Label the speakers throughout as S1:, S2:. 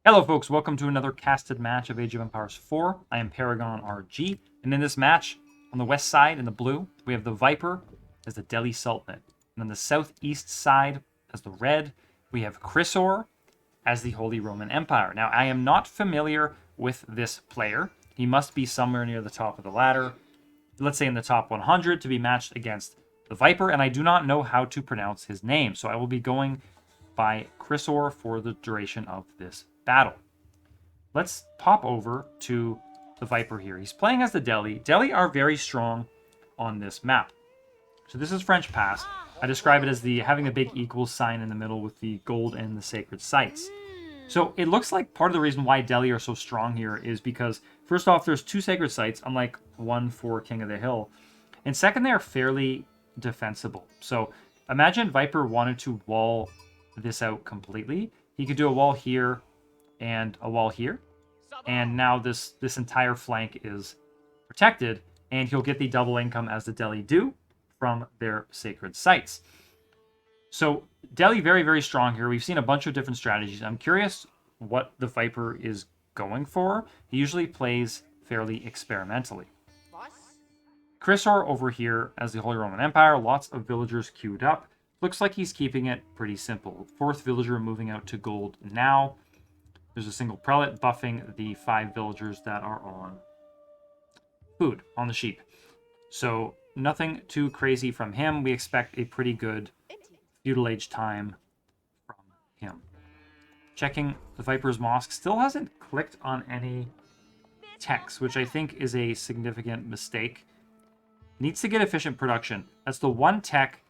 S1: Hello folks, welcome to another casted match of Age of Empires 4. I am Paragon RG, and in this match, on the west side in the blue, we have the Viper as the Delhi Sultanate. And on the southeast side, as the red, we have Chrysaor as the Holy Roman Empire. Now, I am not familiar with this player. He must be somewhere near the top of the ladder, let's say in the top 100, to be matched against the Viper, and I do not know how to pronounce his name, so I will be going by Chrysaor for the duration of this battle. Let's pop over to the Viper here. He's playing as the Delhi. Delhi are very strong on this map. So this is French Pass. I describe it as having the big equals sign in the middle with the gold and the sacred sites. So it looks like part of the reason why Delhi are so strong here is because, first off, there's two sacred sites, unlike one for King of the Hill. And second, they are fairly defensible. So imagine Viper wanted to wall this out completely. He could do a wall here and a wall here, and now this entire flank is protected, and he'll get the double income as the Delhi do from their sacred sites. So Delhi very, very strong here. We've seen a bunch of different strategies. I'm curious what the Viper is going for. He usually plays fairly experimentally. Chrysaor over here as the Holy Roman Empire, lots of villagers queued up. Looks like he's keeping it pretty simple. Fourth villager moving out to gold now. There's a single prelate buffing the 5 villagers that are on food, on the sheep. So nothing too crazy from him. We expect a pretty good feudal age time from him. Checking the Viper's Mosque. Still hasn't clicked on any techs, which I think is a significant mistake. Needs to get efficient production. That's the one tech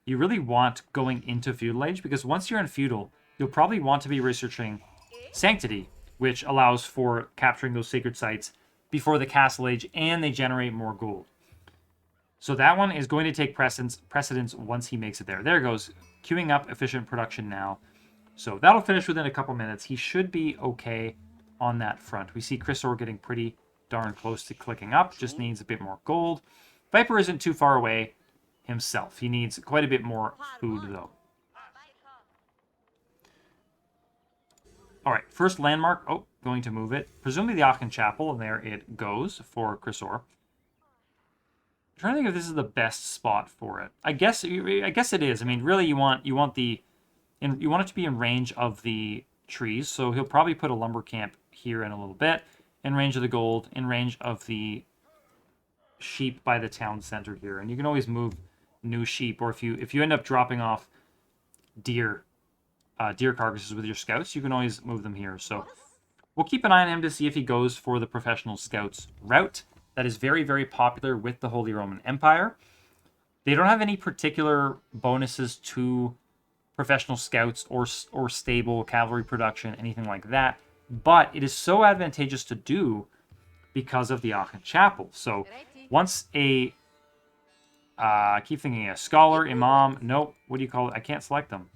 S1: you really want going into feudal age, because once you're in feudal, you'll probably want to be researching Sanctity, which allows for capturing those sacred sites before the Castle Age, and they generate more gold. So that one is going to take precedence once he makes it there. There it goes, queuing up efficient production now. So that'll finish within a couple minutes. He should be okay on that front. We see Chrysaor getting pretty darn close to clicking up, just needs a bit more gold. Viper isn't too far away himself. He needs quite a bit more food, though. All right, first landmark. Oh, going to move it. Presumably the Aachen Chapel, and there it goes for Chrysaor. I'm trying to think if this is the best spot for it. I guess it is. I mean, really, you want it to be in range of the trees. So he'll probably put a lumber camp here in a little bit, in range of the gold, in range of the sheep by the town center here. And you can always move new sheep, or if you end up dropping off deer carcasses with your scouts, you can always move them here. So we'll keep an eye on him to see if he goes for the professional scouts route. That is very, very popular with the Holy Roman Empire. They don't have any particular bonuses to professional scouts or stable cavalry production, anything like that. But it is so advantageous to do because of the Aachen Chapel. So once I keep thinking a scholar, imam, nope, what do you call it? I can't select them.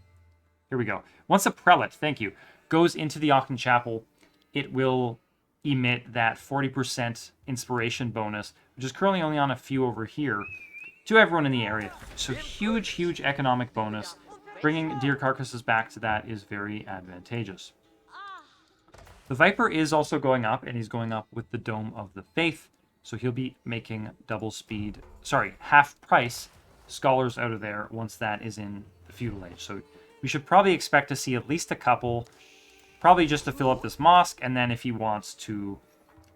S1: Here we go. Once a prelate, thank you, goes into the Aachen Chapel, it will emit that 40% inspiration bonus, which is currently only on a few over here, to everyone in the area. So huge, huge economic bonus. Bringing deer carcasses back to that is very advantageous. The Viper is also going up, and he's going up with the Dome of the Faith, so he'll be making half price scholars out of there once that is in the feudal age. So we should probably expect to see at least a couple, probably just to fill up this mosque, and then if he wants to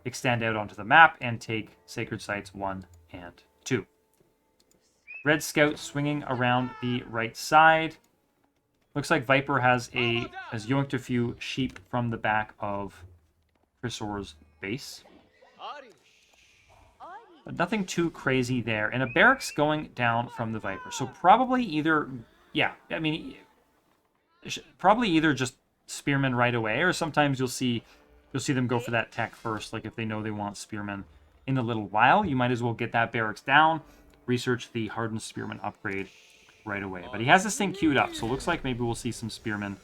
S1: extend out onto the map and take sacred sites 1 and 2. Red Scout swinging around the right side. Looks like Viper has yoinked a few sheep from the back of Chrysaor's base. But nothing too crazy there. And a barracks going down from the Viper. So probably either, probably either just spearmen right away, or sometimes you'll see them go for that tech first. Like if they know they want spearmen in a little while, you might as well get that barracks down, research the hardened spearmen upgrade right away. But he has this thing queued up, so it looks like maybe we'll see some spearmen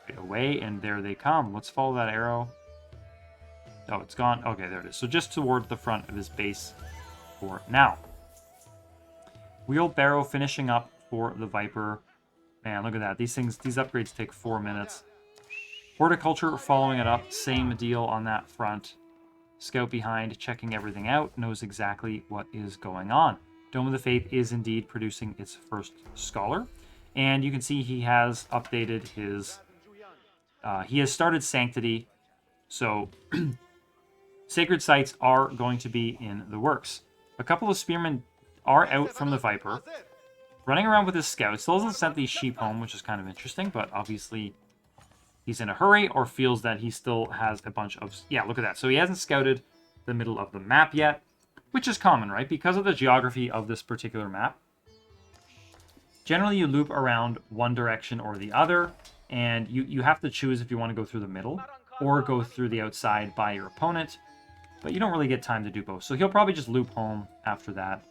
S1: right away, and there they come. Let's follow that arrow. Oh, it's gone. Okay, there it is. So just toward the front of his base for now. Wheelbarrow finishing up for the Viper. Man, look at that. These upgrades take 4 minutes. Horticulture following it up, same deal on that front. Scout behind, checking everything out, knows exactly what is going on. Dome of the Faith is indeed producing its first scholar. And you can see he has updated his... he has started Sanctity. So Sacred Sites are going to be in the works. A couple of spearmen are out from the Viper. Running around with his scout. Still hasn't sent these sheep home, which is kind of interesting. But obviously he's in a hurry or feels that he still has a bunch of... Yeah, look at that. So he hasn't scouted the middle of the map yet. Which is common, right? Because of the geography of this particular map. Generally, you loop around one direction or the other. And you have to choose if you want to go through the middle or go through the outside by your opponent. But you don't really get time to do both. So he'll probably just loop home after that.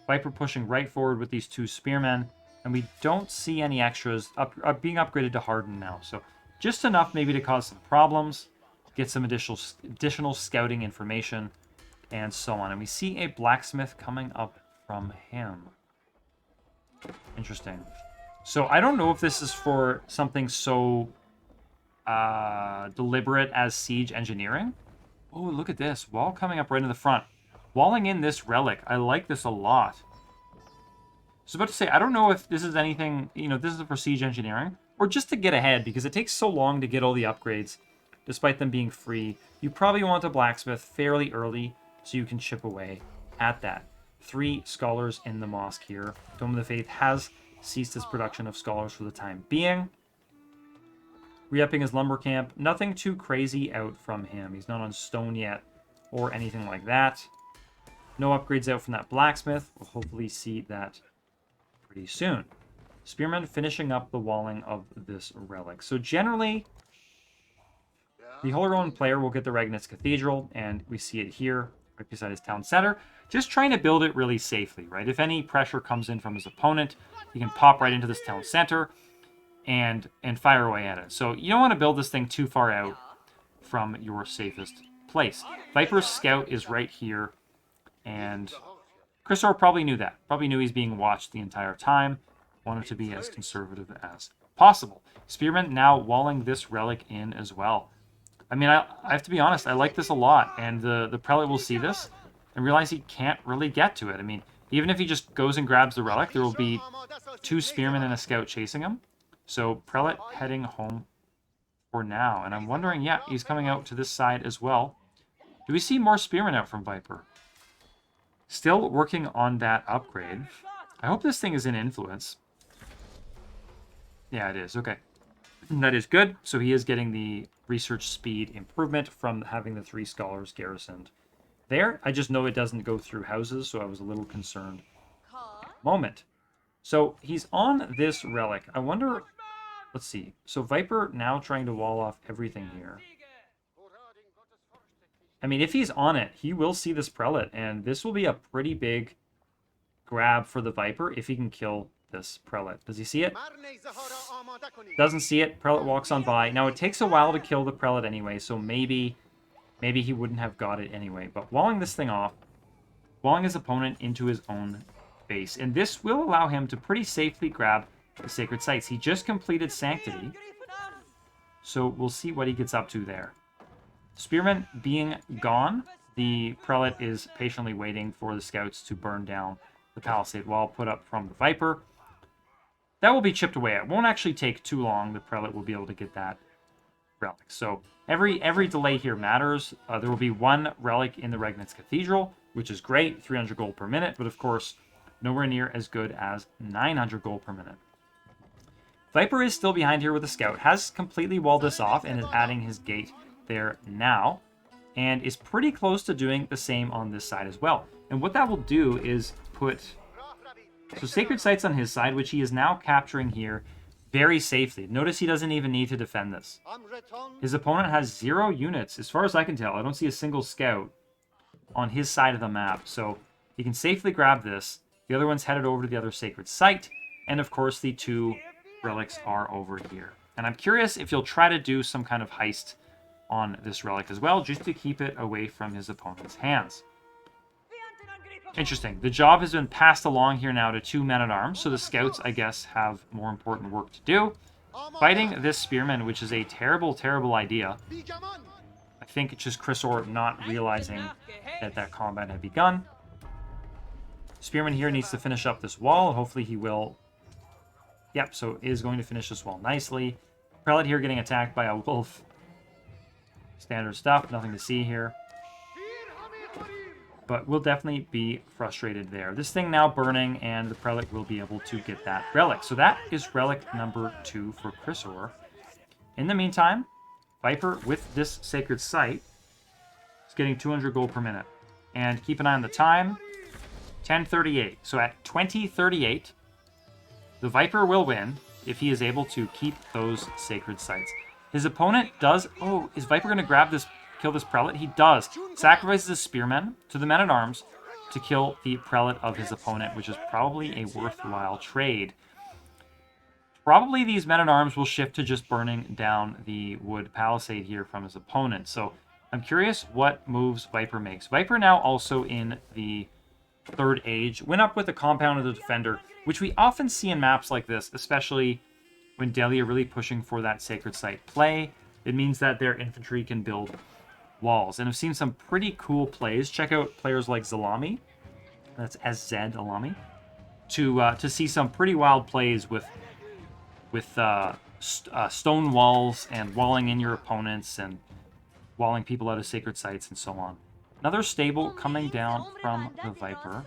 S1: Viper pushing right forward with these two spearmen. And we don't see any extras being upgraded to Harden now. So just enough maybe to cause some problems. Get some additional scouting information. And so on. And we see a blacksmith coming up from him. Interesting. So I don't know if this is for something so deliberate as siege engineering. Oh, look at this. Wall coming up right in the front. Walling in this relic. I like this a lot. I was about to say, I don't know if this is anything, this is for siege engineering. Or just to get ahead, because it takes so long to get all the upgrades, despite them being free. You probably want a blacksmith fairly early, so you can chip away at that. 3 scholars in the mosque here. Dome of the Faith has ceased its production of scholars for the time being. Re-upping his lumber camp. Nothing too crazy out from him. He's not on stone yet or anything like that. No upgrades out from that blacksmith. We'll hopefully see that pretty soon. Spearmen finishing up the walling of this relic. So generally, the Holy Roman player will get the Regnitz Cathedral, and we see it here, right beside his town center. Just trying to build it really safely, right? If any pressure comes in from his opponent, he can pop right into this town center and fire away at it. So you don't want to build this thing too far out from your safest place. Viper's scout is right here, and Chrysaor probably knew that. Probably knew he's being watched the entire time. Wanted to be as conservative as possible. Spearman now walling this relic in as well. I mean, I have to be honest, I like this a lot, and the prelate will see this and realize he can't really get to it. I mean, even if he just goes and grabs the relic, there will be 2 spearmen and a scout chasing him. So prelate heading home for now. And I'm wondering, yeah, he's coming out to this side as well. Do we see more spearmen out from Viper? Still working on that upgrade. I hope this thing is in influence. Yeah, it is. Okay. That is good. So he is getting the research speed improvement from having the 3 scholars garrisoned there. I just know it doesn't go through houses, so I was a little concerned. Moment. So he's on this relic. I wonder... Let's see. So Viper now trying to wall off everything here. I mean, if he's on it, he will see this prelate, and this will be a pretty big grab for the Viper if he can kill this prelate. Does he see it? Doesn't see it. Prelate walks on by. Now, it takes a while to kill the prelate anyway, so maybe he wouldn't have got it anyway. But walling this thing off, walling his opponent into his own base. And this will allow him to pretty safely grab the sacred sites. He just completed Sanctity, so we'll see what he gets up to there. Spearman being gone, the prelate is patiently waiting for the scouts to burn down the palisade wall put up from the Viper. That will be chipped away. It won't actually take too long. The prelate will be able to get that relic. So every delay here matters. There will be 1 relic in the Regnitz Cathedral, which is great, 300 gold per minute, but of course, nowhere near as good as 900 gold per minute. Viper is still behind here with a scout, has completely walled this off and is adding his gate there now, and is pretty close to doing the same on this side as well. And what that will do is put sacred sites on his side, which he is now capturing here very safely. Notice he doesn't even need to defend this. His opponent has 0 units, as far as I can tell. I don't see a single scout on his side of the map, so he can safely grab this. The other one's headed over to the other sacred site, and of course the 2 relics are over here. And I'm curious if he'll try to do some kind of heist on this relic as well, just to keep it away from his opponent's hands. Interesting. The job has been passed along here now to 2 men-at-arms, so the scouts, I guess, have more important work to do. fighting this Spearman, which is a terrible, terrible idea. I think it's just Chrysaor not realizing that that combat had begun. Spearman here needs to finish up this wall. Hopefully he will. Yep, so is going to finish this wall nicely. Prelate here getting attacked by a wolf. Standard stuff, nothing to see here. But we'll definitely be frustrated there. This thing now burning, and the Prelate will be able to get that relic. So that is relic number 2 for Chrysaor. In the meantime, Viper with this Sacred Site is getting 200 gold per minute. And keep an eye on the time. 10:38. So at 20:38, the Viper will win if he is able to keep those Sacred Sites. His opponent does... Oh, is Viper going to grab this, kill this Prelate? He does. Sacrifices his Spearmen to the Men-at-Arms to kill the Prelate of his opponent, which is probably a worthwhile trade. Probably these Men-at-Arms will shift to just burning down the wood palisade here from his opponent. So I'm curious what moves Viper makes. Viper now also in the 3rd age. Went up with the Compound of the Defender, which we often see in maps like this, especially when Delhi are really pushing for that Sacred Site play. It means that their infantry can build walls. And I've seen some pretty cool plays. Check out players like Zalami. That's SZ Alami. To see some pretty wild plays with stone walls and walling in your opponents and walling people out of Sacred Sites and so on. Another stable coming down from the Viper.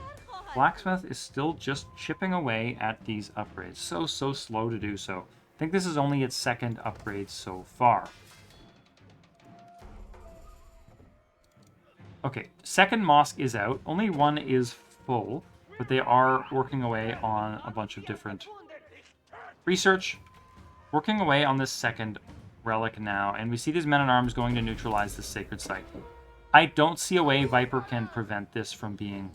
S1: Blacksmith is still just chipping away at these upgrades. So slow to do so. I think this is only its 2nd upgrade so far. Okay, 2nd mosque is out. Only 1 is full, but they are working away on a bunch of different research. Working away on this 2nd relic now, and we see these Men-at-Arms going to neutralize this Sacred Site. I don't see a way Viper can prevent this from being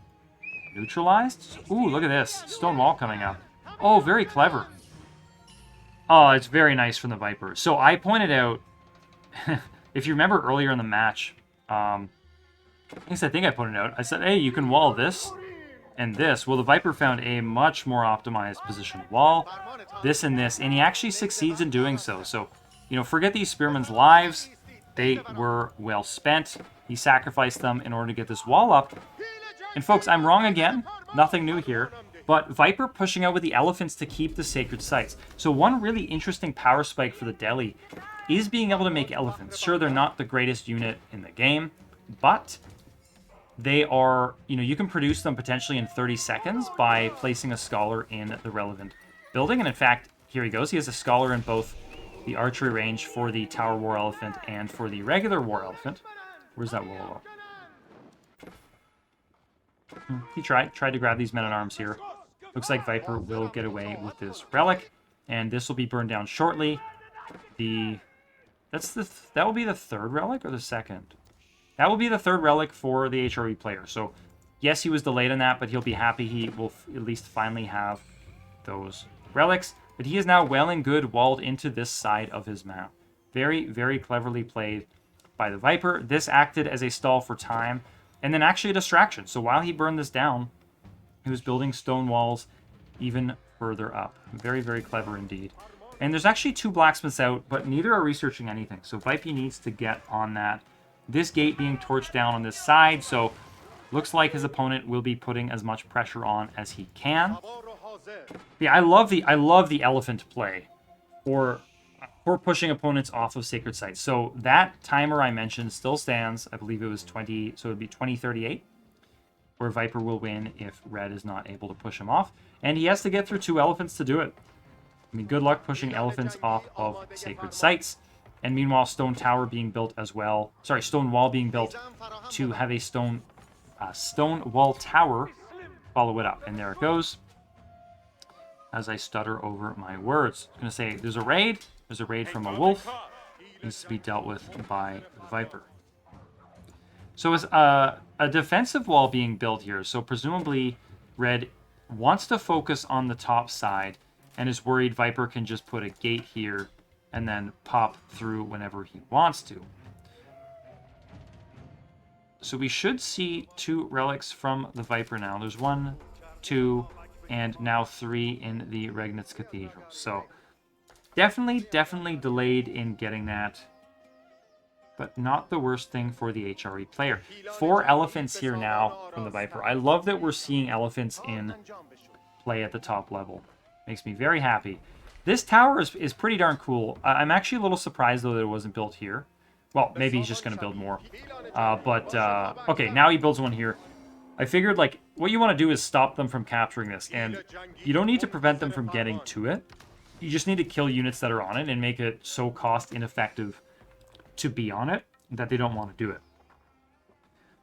S1: neutralized. Ooh, look at this. Stone wall coming up. Oh, very clever. Oh, it's very nice from the Viper. So I pointed out, if you remember earlier in the match, I think I pointed out, I said, hey, you can wall this and this. Well, the Viper found a much more optimized position wall, this and this, and he actually succeeds in doing so. So, you know, forget these Spearmen's lives. They were well spent. He sacrificed them in order to get this wall up. And folks, I'm wrong again. Nothing new here. But Viper pushing out with the elephants to keep the Sacred Sites. So one really interesting power spike for the Delhi is being able to make elephants. Sure, they're not the greatest unit in the game, but they are, you know, you can produce them potentially in 30 seconds by placing a scholar in the relevant building. And in fact, here he goes. He has a scholar in both the archery range for the Tower War Elephant and for the regular War Elephant. Where's that Wololo? He tried to grab these Men-at-Arms here. Looks like Viper will get away with this relic, and this will be burned down shortly. That will be the 3rd relic or the 2nd? That will be the 3rd relic for the HRE player. So yes, he was delayed on that, but he'll be happy he will at least finally have those relics. But he is now well and good walled into this side of his map. Very, very cleverly played by the Viper. This acted as a stall for time, and then actually a distraction. So while he burned this down, he was building stone walls even further up. Very, very clever indeed. And there's actually 2 blacksmiths out, but neither are researching anything. So Viper needs to get on that. This gate being torched down on this side, so looks like his opponent will be putting as much pressure on as he can. Yeah, I love the elephant play for pushing opponents off of Sacred Sites. So that timer I mentioned still stands. I believe it was 20, so it would be 20:38, where Viper will win if Red is not able to push him off. And he has to get through 2 elephants to do it. I mean, good luck pushing elephants off of Sacred Sites. And meanwhile, stone tower being built as well. Sorry, stone wall being built to have a stone wall tower follow it up. And there it goes. As I stutter over my words. I'm going to say there's a raid. There's a raid from a wolf. It needs to be dealt with by the Viper. So is a defensive wall being built here. So presumably Red wants to focus on the top side and is worried Viper can just put a gate here and then pop through whenever he wants to. So we should see 2 relics from the Viper now. There's 1, 2, and now 3 in the Regnitz Cathedral. So Definitely delayed in getting that. But not the worst thing for the HRE player. 4 elephants here now from the Viper. I love that we're seeing elephants in play at the top level. Makes me very happy. This tower is pretty darn cool. I'm actually a little surprised, though, that it wasn't built here. Well, maybe he's just going to build more. Okay, now he builds one here. I figured, like, what you want to do is stop them from capturing this. And you don't need to prevent them from getting to it. You just need to kill units that are on it and make it so cost ineffective to be on it that they don't want to do it.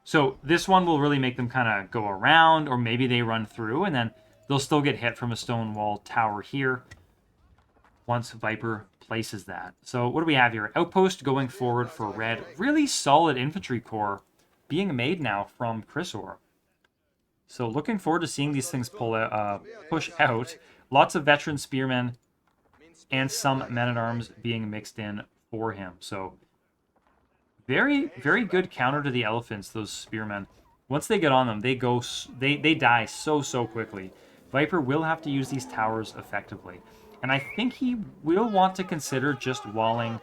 S1: So this one will really make them kind of go around, or maybe they run through, and then they'll still get hit from a stone wall tower here once Viper places that. So what do we have here? Outpost going forward for red. Really solid infantry corps being made now from Chrysaor. So looking forward to seeing these things push out. Lots of veteran spearmen and some men-at-arms being mixed in for him. So very, very good counter to the elephants, those spearmen. Once they get on them, they die so quickly. Viper will have to use these towers effectively. And I think he will want to consider just walling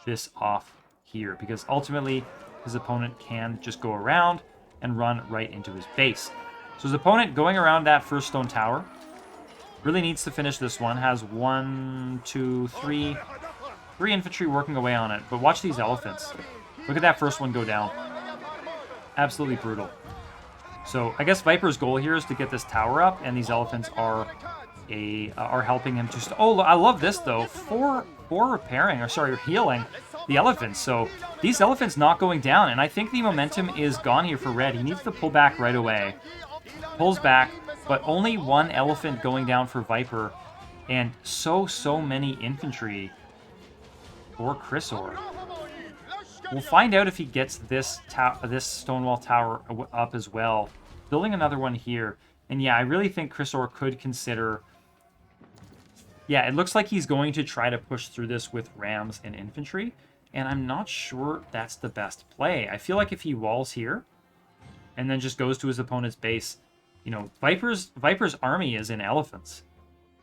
S1: this off here, because ultimately his opponent can just go around and run right into his base. So his opponent going around that first stone tower really needs to finish this one. Has 3 infantry working away on it. But watch these elephants. Look at that first one go down. Absolutely brutal. So I guess Viper's goal here is to get this tower up, and these elephants are helping him to... Oh, I love this, though. For healing the elephants. So these elephants not going down, and I think the momentum is gone here for red. He needs to pull back right away. Pulls back, but only 1 elephant going down for Viper, and so many infantry for Chrysaor. We'll find out if he gets this Stonewall Tower up as well. Building another one here. And yeah, I really think Chrysaor could consider... Yeah, it looks like he's going to try to push through this with rams and infantry. And I'm not sure that's the best play. I feel like if he walls here and then just goes to his opponent's base... You know, Viper's army is in elephants.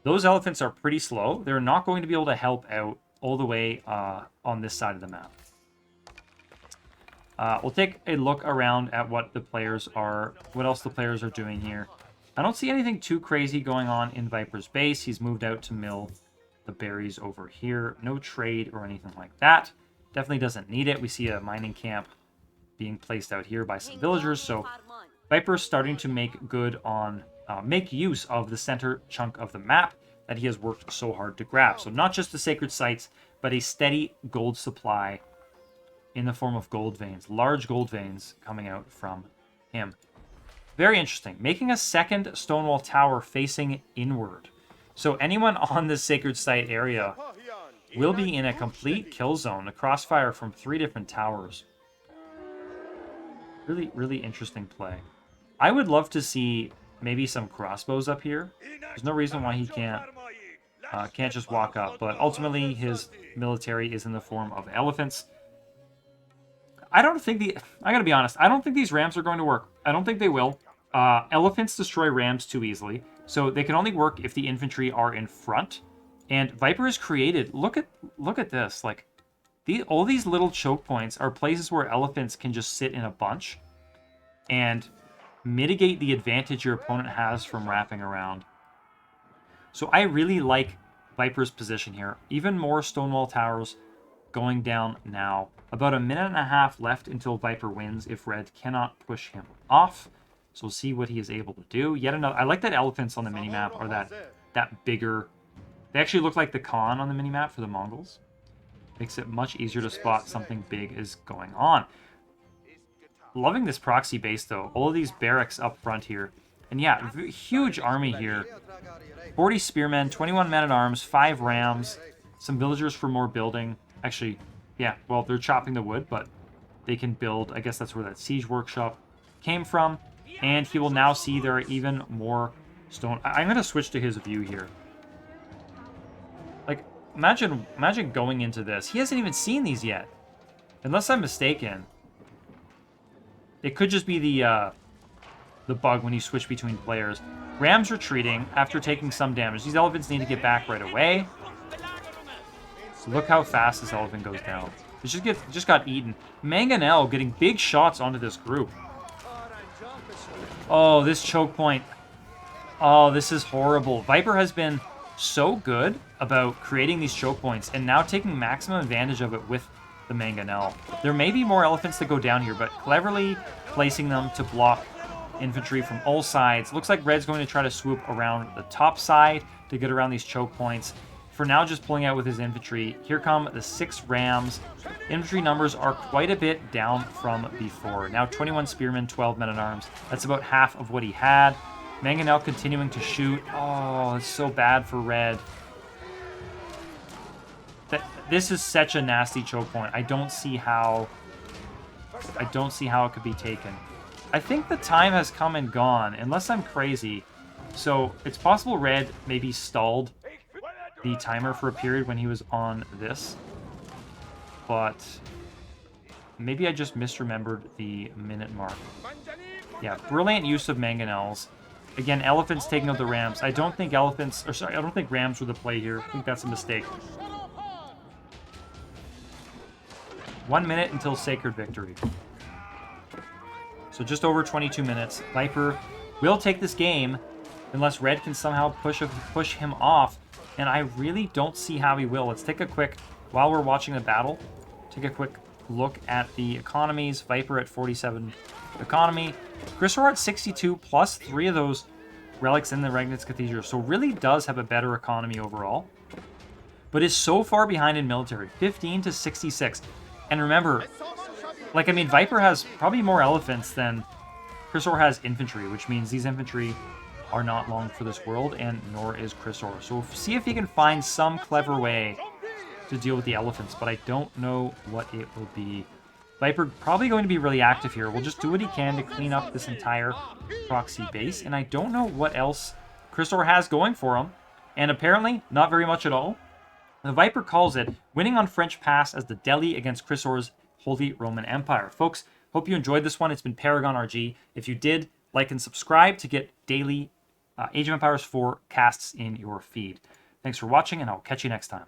S1: Those elephants are pretty slow. They're not going to be able to help out all the way on this side of the map. We'll take a look around at what else the players are doing here. I don't see anything too crazy going on in Viper's base. He's moved out to mill the berries over here. No trade or anything like that. Definitely doesn't need it. We see a mining camp being placed out here by some villagers, so Viper's starting to make use of the center chunk of the map that he has worked so hard to grab. So not just the sacred sites, but a steady gold supply in the form of gold veins, large gold veins coming out from him. Very interesting. Making a second Stonewall Tower facing inward. So anyone on this sacred site area will be in a complete kill zone, a crossfire from 3 different towers. Really, really interesting play. I would love to see maybe some crossbows up here. There's no reason why he can't just walk up, but ultimately his military is in the form of elephants. I gotta be honest, I don't think these rams are going to work. I don't think they will. Elephants destroy rams too easily, so they can only work if the infantry are in front. And Viper has created, look at this, like, all these little choke points are places where elephants can just sit in a bunch and mitigate the advantage your opponent has from wrapping around. So I really like Viper's position here. Even more Stonewall Towers going down now. About a minute and a half left until Viper wins if red cannot push him off. So we'll see what he is able to do. Yet another... I like that elephants on the minimap are that bigger... They actually look like the Khan on the minimap for the Mongols. Makes it much easier to spot something big is going on. Loving this proxy base, though. All of these barracks up front here. And yeah, huge army here. 40 spearmen, 21 men-at-arms, 5 rams, some villagers for more building. Actually, yeah, well, they're chopping the wood, but they can build. I guess that's where that siege workshop came from. And he will now see there are even more stone. I'm going to switch to his view here. Like, imagine going into this. He hasn't even seen these yet. Unless I'm mistaken. It could just be the bug when you switch between players. Rams retreating after taking some damage. These elephants need to get back right away. Look how fast this elephant goes down. Just got eaten. Mangonel getting big shots onto this group. Oh, this choke point. Oh, this is horrible. Viper has been so good about creating these choke points and now taking maximum advantage of it with the Mangonel. There may be more elephants that go down here, but cleverly placing them to block infantry from all sides. Looks like Red's going to try to swoop around the top side to get around these choke points. For now, just pulling out with his infantry. Here come the 6 rams. Infantry numbers are quite a bit down from before. Now 21 spearmen, 12 men-at-arms. That's about half of what he had. Mangonel continuing to shoot. Oh, it's so bad for Red. This is such a nasty choke point. I don't see how it could be taken. I think the time has come and gone, unless I'm crazy. So it's possible Red maybe stalled the timer for a period when he was on this, but maybe I just misremembered the minute mark. Yeah, brilliant use of Mangonels. Again, elephants taking out the rams. I don't think rams were the play here. I think that's a mistake. 1 minute until sacred victory. So just over 22 minutes. Viper will take this game unless Red can somehow push him off. And I really don't see how he will. Let's take a quick, while we're watching the battle, take a quick look at the economies. Viper at 47 economy. Chrysaor at 62 plus 3 of those relics in the Regnitz Cathedral. So really does have a better economy overall. But is so far behind in military. 15 to 66. And remember, Viper has probably more elephants than Chrysaor has infantry, which means these infantry are not long for this world, and nor is Chrysaor. So we'll see if he can find some clever way to deal with the elephants, but I don't know what it will be. Viper probably going to be really active here. We'll just do what he can to clean up this entire proxy base, and I don't know what else Chrysaor has going for him, and apparently not very much at all. The Viper calls it winning on French Pass as the Delhi against Chrysaor's Holy Roman Empire. Folks, hope you enjoyed this one. It's been Paragon RG. If you did, like and subscribe to get daily Age of Empires 4 casts in your feed. Thanks for watching, and I'll catch you next time.